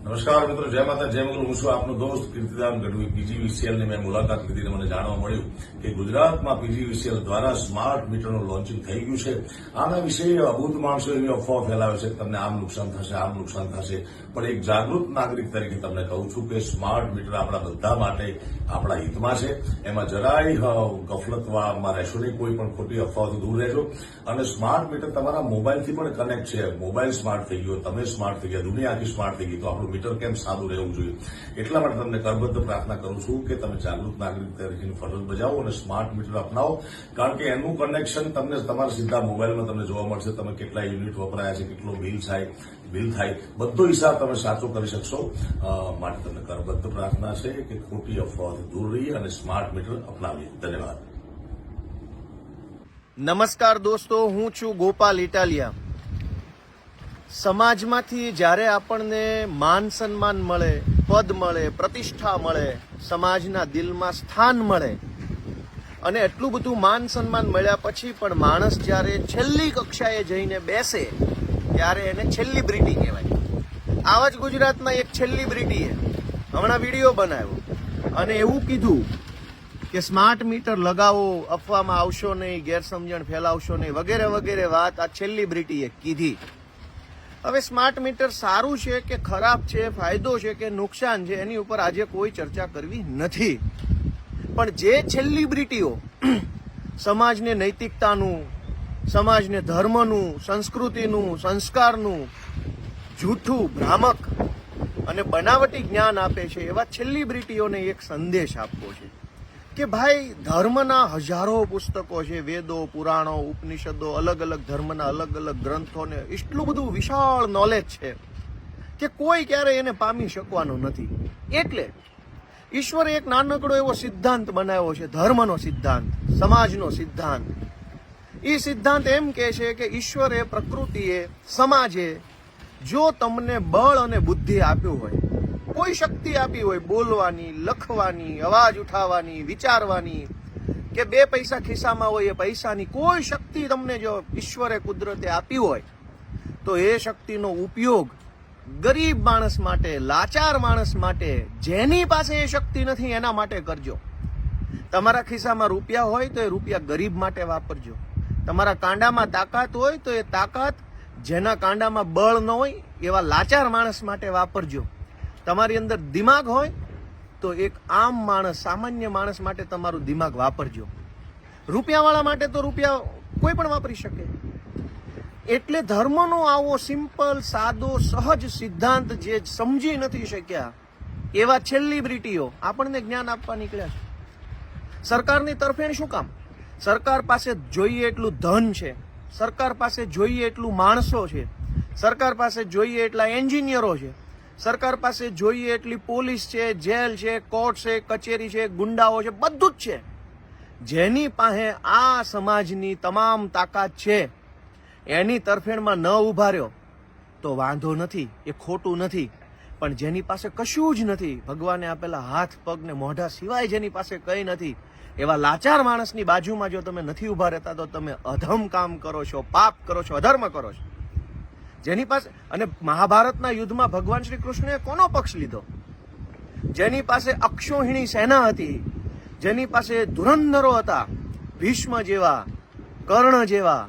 નમસ્કાર મિત્રો, જય માતા જય મંગલ. હું છું આપનો દોસ્ત કીર્તિદાન ગઢવી. પીજીવીસીએલ ની મેં મુલાકાત લીધી મને જાણવા મળ્યું કે ગુજરાતમાં પીજીવીસીએલ દ્વારા સ્માર્ટ મીટરનું લોન્ચિંગ થઈ ગયું છે. આના વિશે અબૂધ માણસો એવી અફવા ફેલાવે છે કે તમને આમ નુકસાન થશે, આમ નુકસાન થશે. પણ એક જાગૃત નાગરિક તરીકે તમને કહું છું કે સ્માર્ટ મીટર આપણા બધા માટે આપણા હિતમાં છે. એમાં જરાય ગફલતમાં રહેશો નહીં, કોઈ પણ ખોટી અફવાથી દૂર રહેજો. અને સ્માર્ટ મીટર તમારા મોબાઈલથી પણ કનેક્ટ છે. મોબાઈલ સ્માર્ટ થઈ ગયો, તમે સ્માર્ટ થઈ ગયા, દુનિયા આખી સ્માર્ટ થઈ ગઈ, તો આપણું મીટર કેમ સાદું રહેવું જોઈએ. એટલા માટે તમને કરબદ્ધ પ્રાર્થના કરું છું કે તમે જાગૃત નાગરિક તરીકેની ફરજ બજાવો અને સ્માર્ટ મીટર અપનાવો. કારણ કે એનું કનેક્શન તમને તમારા સીધા મોબાઈલમાં તમને જોવા મળશે. તમે કેટલા યુનિટ વપરાયા છે, કેટલો બિલ થાય, બધો હિસાબ તમે સાચો કરી શકશો. માટે તમને કરબદ્ધ પ્રાર્થના છે કે ખોટી અફવાઓથી દૂર રહીએ અને સ્માર્ટ મીટર અપનાવીએ. ધન્યવાદ. નમસ્કાર દોસ્તો, હું છું ગોપાલ ઇટાલિયા. સમાજમાંથી જ્યારે આપણને માન સન્માન મળે, પદ મળે, પ્રતિષ્ઠા મળે, સમાજના દિલમાં સ્થાન મળે, અને એટલું બધું માન સન્માન મળ્યા પછી પણ માણસ જ્યારે છેલ્લી કક્ષાએ જઈને બેસે ત્યારે એને સેલિબ્રિટી કહેવાય. આવા જ ગુજરાતના એક સેલિબ્રિટીએ હમણાં વિડીયો બનાવ્યો અને એવું કીધું કે સ્માર્ટ મીટર લગાવો, અફવામાં આવશો નહીં, ગેરસમજણ ફેલાવશો નહીં, વગેરે વગેરે વાત આ સેલિબ્રિટીએ કીધી. હવે સ્માર્ટ મીટર સારું છે કે ખરાબ છે, ફાયદો છે કે નુકસાન છે, એની ઉપર આજે કોઈ ચર્ચા કરવી નથી. પણ જે સેલિબ્રિટીઓ સમાજને નૈતિકતાનું, સમાજને ધર્મનું, સંસ્કૃતિનું, સંસ્કારનું જૂઠું, ભ્રામક અને બનાવટી જ્ઞાન આપે છે, એવા સેલિબ્રિટીઓને એક સંદેશ આપવો છે કે ભાઈ, ધર્મના હજારો પુસ્તકો છે, વેદો, પુરાણો, ઉપનિષદો, અલગ અલગ ધર્મના અલગ અલગ ગ્રંથોને એટલું બધું વિશાળ નોલેજ છે કે કોઈ ક્યારેય એને પામી શકવાનો નથી. એટલે ઈશ્વરે એક નાનકડો એવો સિદ્ધાંત બનાવ્યો છે, ધર્મનો સિદ્ધાંત, સમાજનો સિદ્ધાંત. એ સિદ્ધાંત એમ કહે છે કે ઈશ્વરે, પ્રકૃતિએ, સમાજે જો તમને બળ અને બુદ્ધિ આપ્યું હોય, કોઈ શક્તિ આપી હોય, બોલવાની, લખવાની, અવાજ ઉઠાવવાની, વિચારવાની, કે 2 પૈસા ખિસ્સામાં હોય એ પૈસાની કોઈ શક્તિ તમને જો ઈશ્વરે, કુદરતે આપી હોય, તો એ શક્તિનો ઉપયોગ ગરીબ માણસ માટે, લાચાર માણસ માટે, જેની પાસે એ શક્તિ નથી એના માટે કરજો. તમારા ખિસ્સામાં રૂપિયા હોય તો એ રૂપિયા ગરીબ માટે વાપરજો. તમારા કાંડામાં તાકાત હોય તો એ તાકાત જેના કાંડામાં બળ ન હોય એવા લાચાર માણસ માટે વાપરજો. તમારી અંદર દિમાગ હોય તો એક આમ માણસ, સામાન્ય માણસ માટે તમારું દિમાગ વાપરજો. રૂપિયાવાળા માટે તો રૂપિયા કોઈ પણ વાપરી શકે. એટલે ધર્મનો આવો સિમ્પલ, સાદો, સહજ સિદ્ધાંત જે સમજી નથી શક્યા એવા સેલિબ્રિટીઓ આપણને જ્ઞાન આપવા નીકળ્યા છે. સરકારની તરફેણ શું કામ? સરકાર પાસે જોઈએ એટલું ધન છે, સરકાર પાસે જોઈએ એટલું માણસો છે, સરકાર પાસે જોઈએ એટલા એન્જિનિયરો છે, સરકાર પાસે જોઈએ એટલી પોલીસ છે, જેલ છે, કોર્ટ છે, કચેરી છે, ગુંડાઓ છે, બધું જ છે. જેની પાસે આ સમાજની તમામ તાકાત છે એની તરફેણમાં ન ઉભા રહ્યો તો વાંધો નથી, એ ખોટું નથી. પણ જેની પાસે કશું જ નથી, ભગવાને આપેલા હાથ, પગ ને મોઢા સિવાય જેની પાસે કંઈ નથી, એવા લાચાર માણસની બાજુમાં જો તમે નથી ઉભા રહેતા તો તમે અધમ કામ કરો છો, પાપ કરો છો, અધર્મ કરો છો. જેની પાસે, અને મહાભારતના યુદ્ધમાં ભગવાન શ્રી કૃષ્ણએ કોનો પક્ષ લીધો? જેની પાસે અક્ષોહિણી સેના હતી, જેની પાસે ધુરંધરો હતા, ભીષ્મ જેવા, કર્ણ જેવા,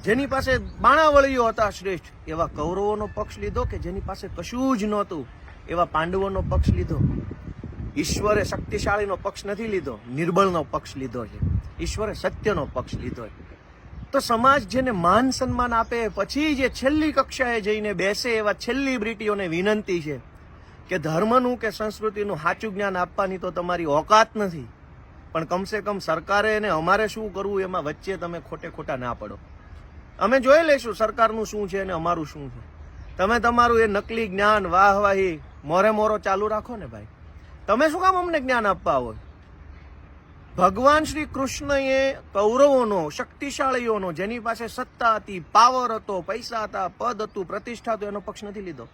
જેની પાસે બાણાવળીઓ હતા શ્રેષ્ઠ, એવા કૌરવોનો પક્ષ લીધો કે જેની પાસે કશું જ નહોતું એવા પાંડવોનો પક્ષ લીધો? ઈશ્વરે શક્તિશાળીનો પક્ષ નથી લીધો, નિર્બળનો પક્ષ લીધો છે. ઈશ્વરે સત્યનો પક્ષ લીધો છે. તો સમાજ જેને માન સન્માન આપે પછી જે છેલ્લી કક્ષાએ જઈને બેસે એવા સેલિબ્રિટીઓને વિનંતી છે કે ધર્મનું કે સંસ્કૃતિનું સાચું જ્ઞાન આપવાની તો તમારી ઓકાત નથી, પણ કમસે કમ સરકારે ને અમારે શું કરવું એમાં વચ્ચે તમે ખોટા ના પડો. અમે જોઈ લઈશું સરકારનું શું છે અને અમારું શું છે. તમે તમારું એ નકલી જ્ઞાન, વાહવાહી, મોરો ચાલુ રાખો ને ભાઈ. તમે શું કામ અમને જ્ઞાન આપવા હોય? ભગવાન શ્રી કૃષ્ણએ કૌરવોનો, શક્તિશાળીઓનો, જેની પાસે સત્તા હતી, પાવર હતો, પૈસા હતા, પદ હતું, પ્રતિષ્ઠા હતો, એનો પક્ષ નથી લીધો.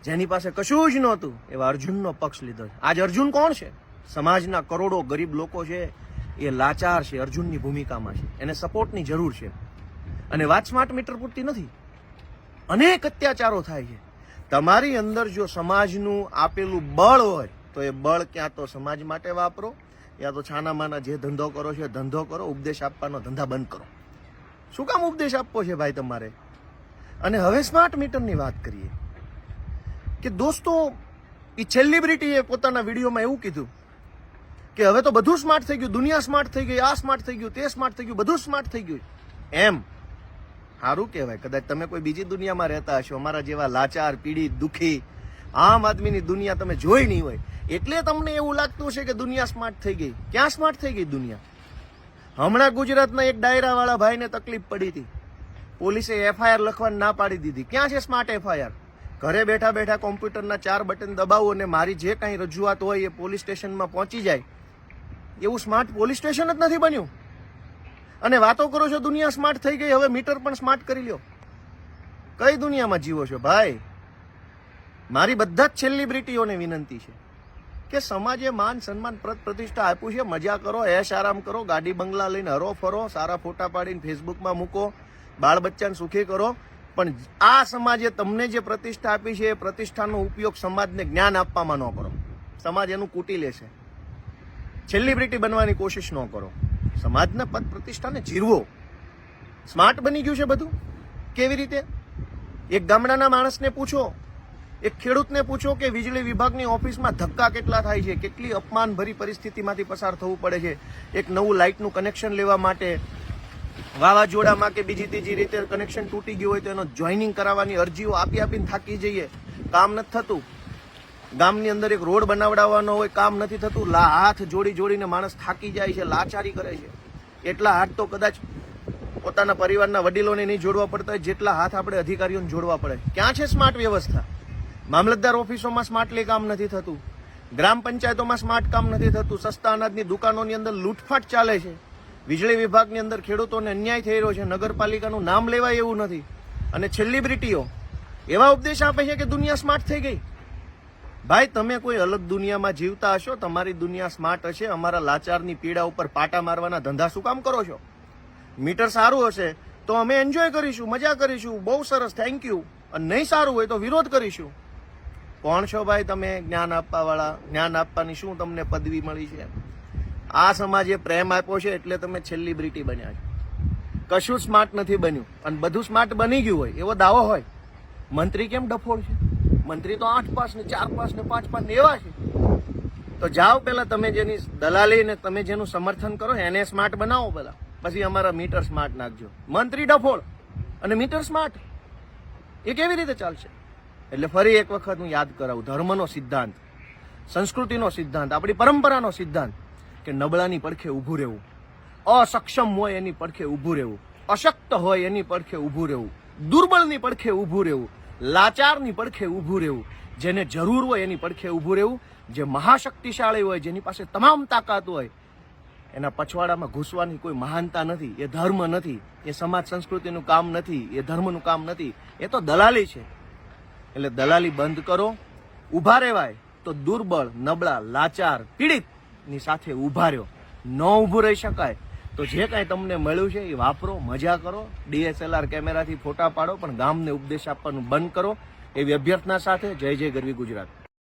જેની પાસે કશું જ નહોતું એવા અર્જુનનો પક્ષ લીધો. આજ અર્જુન કોણ છે? સમાજના કરોડો ગરીબ લોકો છે એ લાચાર છે, અર્જુનની ભૂમિકામાં છે, એને સપોર્ટની જરૂર છે. અને વાત સ્માર્ટ મીટર પૂરતી નથી, અનેક અત્યાચારો થાય છે. તમારી અંદર જો સમાજનું આપેલું બળ હોય તો એ બળ ક્યાં તો સમાજ માટે વાપરો, યા તો છાનામાના જે ધંધો કરો છો ધંધો કરો, ઉપદેશ આપવાનો ધંધા બંધ કરો. શું કામ ઉપદેશ આપવો છે ભાઈ તમારે? અને હવે સ્માર્ટ મીટરની વાત કરીએ કે દોસ્તો, એ સેલિબ્રિટીએ પોતાના વિડીયોમાં એવું કીધું કે હવે તો બધું સ્માર્ટ થઈ ગયું, દુનિયા સ્માર્ટ થઈ ગઈ, આ સ્માર્ટ થઈ ગયું, તે સ્માર્ટ થઈ ગયું, બધું સ્માર્ટ થઈ ગયું. એમ સારું કહેવાય. કદાચ તમે કોઈ બીજી દુનિયામાં રહેતા હશો, અમારા જેવા લાચાર, પીડિત, દુઃખી આમ આદમીની દુનિયા તમે જોઈ નહીં હોય, એટલે તમને એવું લાગતું હશે કે દુનિયા સ્માર્ટ થઈ ગઈ. ક્યાં સ્માર્ટ થઈ ગઈ દુનિયા? હમણાં ગુજરાતના એક ડાયરાવાળા ભાઈને તકલીફ પડી હતી, પોલીસે એફઆઈઆર લખવાની ના પાડી દીધી. ક્યાં છે સ્માર્ટ એફઆઈઆર? ઘરે બેઠા બેઠા કોમ્પ્યુટરના 4 બટન દબાવો અને મારી જે કાંઈ રજૂઆત હોય એ પોલીસ સ્ટેશનમાં પહોંચી જાય. એવું સ્માર્ટ પોલીસ સ્ટેશન જ નથી બન્યું. અને વાતો કરો છો દુનિયા સ્માર્ટ થઈ ગઈ, હવે મીટર પણ સ્માર્ટ કરી લ્યો. કઈ દુનિયામાં જીવો છો ભાઈ? મારી બધા જ સેલિબ્રિટીઓને વિનંતી છે કે સમાજે માન સન્માન પ્રતિષ્ઠા આપ્યું છે, મજા કરો, એશ આરામ કરો, ગાડી બંગલા લઈને હરો ફરો, સારા ફોટા પાડીને ફેસબુકમાં મૂકો, બાળ બચ્ચાને સુખી કરો. પણ આ સમાજે તમને જે પ્રતિષ્ઠા આપી છે એ પ્રતિષ્ઠાનો ઉપયોગ સમાજને જ્ઞાન આપવામાં ન કરો. સમાજ એનું કૂટી લેશે. સેલિબ્રિટી બનવાની કોશિશ ન કરો. સમાજના પદ પ્રતિષ્ઠાને જીરવો. સ્માર્ટ બની ગયું છે બધું. કેવી રીતે? એક ગામડાના માણસને પૂછો, એક ખેડૂતને પૂછો કે વીજળી વિભાગની ઓફિસમાં ધક્કા કેટલા થાય છે, કેટલી અપમાનભરી પરિસ્થિતિમાંથી પસાર થવું પડે છે. એક નવું લાઇટનું કનેક્શન લેવા માટે વાવાઝોડામાં કે બીજી ત્રીજી રીતે કનેક્શન તૂટી ગયું હોય તો એનો જોઈનિંગ કરાવવાની અરજીઓ આપીને થાકી જઈએ, કામ નથી થતું. ગામની અંદર એક રોડ બનાવડાવવાનો હોય, કામ નથી થતું. હાથ જોડી જોડીને માણસ થાકી જાય છે, લાચારી કરે છે. એટલા હાથ તો કદાચ પોતાના પરિવારના વડીલોને નહીં જોડવા પડતા હોય જેટલા હાથ આપણે અધિકારીઓને જોડવા પડે. ક્યાં છે સ્માર્ટ વ્યવસ્થા? મામલતદાર ઓફિસોમાં સ્માર્ટલી કામ નથી થતું, ગ્રામ પંચાયતોમાં સ્માર્ટ કામ નથી થતું, સસ્તા અનાજની દુકાનોની અંદર લૂંટફાટ ચાલે છે, વીજળી વિભાગની અંદર ખેડૂતોને અન્યાય થઈ રહ્યો છે, નગરપાલિકાનું નામ લેવાય એવું નથી. અને સેલિબ્રિટીઓ એવા ઉપદેશ આપે છે કે દુનિયા સ્માર્ટ થઈ ગઈ. ભાઈ તમે કોઈ અલગ દુનિયામાં જીવતા હશો, તમારી દુનિયા સ્માર્ટ હશે. અમારા લાચારની પીડા ઉપર પાટા મારવાના ધંધા શું કામ કરો છો? મીટર સારું હશે તો અમે એન્જોય કરીશું, મજા કરીશું, બહુ સરસ, થેન્ક યુ. અને નહીં સારું હોય તો વિરોધ કરીશું. કોણ છો ભાઈ તમે જ્ઞાન આપવા વાળા? જ્ઞાન આપવાની શું તમને પદવી મળી છે? આ સમાજે પ્રેમ આપ્યો છે એટલે તમે સેલિબ્રિટી બન્યા છો. કશું સ્માર્ટ નથી બન્યું. અને બધું સ્માર્ટ બની ગયું હોય એવો દાવો હોય. મંત્રી કેમ ડફોળ છે? મંત્રી તો 8 પાસ ને 4 પાસ ને 5 પાસ ને એવા છે. તો જાઓ પેલા તમે જેની દલાલી ને તમે જેનું સમર્થન કરો એને સ્માર્ટ બનાવો પેલા, પછી અમારા મીટર સ્માર્ટ નાખજો. મંત્રી ડફોળ અને મીટર સ્માર્ટ, એ કેવી રીતે ચાલશે? એટલે ફરી એક વખત હું યાદ કરાવું, ધર્મનો સિદ્ધાંત, સંસ્કૃતિનો સિદ્ધાંત, આપણી પરંપરાનો સિદ્ધાંત કે નબળાની પડખે ઊભું રહેવું, અસક્ષમ હોય એની પડખે ઊભું રહેવું, અશક્ત હોય એની પડખે ઊભું રહેવું, દુર્બળની પડખે ઊભું રહેવું, લાચારની પડખે ઊભું રહેવું, જેને જરૂર હોય એની પડખે ઊભું રહેવું, જે મહાશક્તિશાળી હોય, જેની પાસે તમામ તાકાત હોય, એના પછવાડામાં ઘૂસવાની કોઈ મહાનતા નથી. એ ધર્મ નથી, એ સમાજ સંસ્કૃતિનું કામ નથી, એ ધર્મનું કામ નથી, એ તો દલાલી છે. એટલે દલાલી બંધ કરો. ઊભા રહેવાય તો દુર્બળ, નબળા, લાચાર, પીડિતની સાથે ઊભા રહ્યો. ન ઊભું રહી શકાય તો જે કાંઈ તમને મળ્યું છે એ વાપરો, મજા કરો, DSLR કેમેરાથી ફોટા પાડો, પણ ગામને ઉપદેશ આપવાનું બંધ કરો. એવી અભ્યર્થના સાથે જય જય ગરવી ગુજરાત.